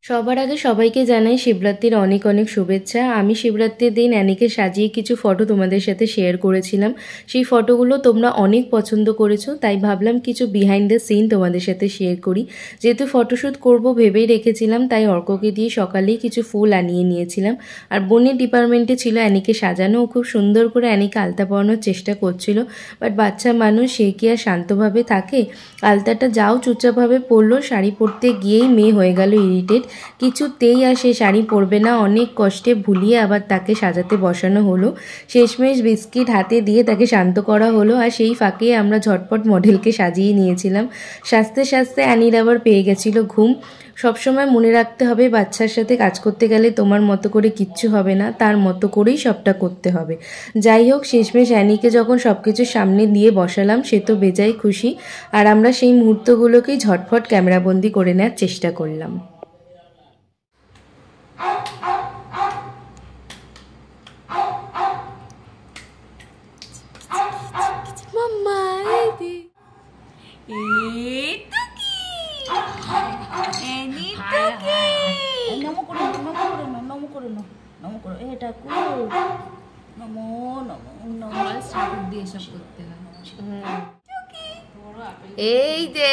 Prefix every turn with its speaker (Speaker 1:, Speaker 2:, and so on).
Speaker 1: সবার আগে সবাইকে জানাই শিবরাত্রির অনেক অনেক শুভেচ্ছা। আমি শিবরাত্রির দিন অ্যানিকে সাজিয়ে কিছু ফটো তোমাদের সাথে শেয়ার করেছিলাম। সেই ফটোগুলো তোমরা অনেক পছন্দ করেছো, তাই ভাবলাম কিছু বিহাইন্ড দ্য সিন তোমাদের সাথে শেয়ার করি। যেহেতু ফটোশ্যুট করব ভেবেই রেখেছিলাম, তাই অর্ককে দিয়ে সকালেই কিছু ফুল আনিয়ে নিয়েছিলাম। আর বোনের ডিপার্টমেন্টে ছিল অ্যানিকে সাজানো, ও খুব সুন্দর করে অ্যানিকে আলতা পরানোর চেষ্টা করছিল। বাট বাচ্চা মানুষ, সে কি আর শান্তভাবে থাকে? আলতাটা যাও চুপচাপভাবে পরলো, শাড়ি পরতে গিয়েই মেয়ে হয়ে গেল ইরিটেট। কিছুতেই আর সে শাড়ি পরবে না, অনেক কষ্টে ভুলিয়ে আবার তাকে সাজাতে বসানো হলো। শেষমেশ বিস্কিট হাতে দিয়ে তাকে শান্ত করা হলো, আর সেই ফাঁকে আমরা ঝটপট মডেলকে সাজিয়ে নিয়েছিলাম। সাজতে সাজতে অ্যানির আবার পেয়ে গেছিলো ঘুম। সবসময় মনে রাখতে হবে, বাচ্চার সাথে কাজ করতে গেলে তোমার মতো করে কিচ্ছু হবে না, তার মতো করেই সবটা করতে হবে। যাই হোক, শেষমেশ অ্যানিকে যখন সব কিছু সামনে দিয়ে বসালাম, সে তো বেজায় খুশি। আর আমরা সেই মুহূর্তগুলোকেই ঝটফট ক্যামেরাবন্দি করে নেওয়ার চেষ্টা করলাম।
Speaker 2: মাম্মা এই যে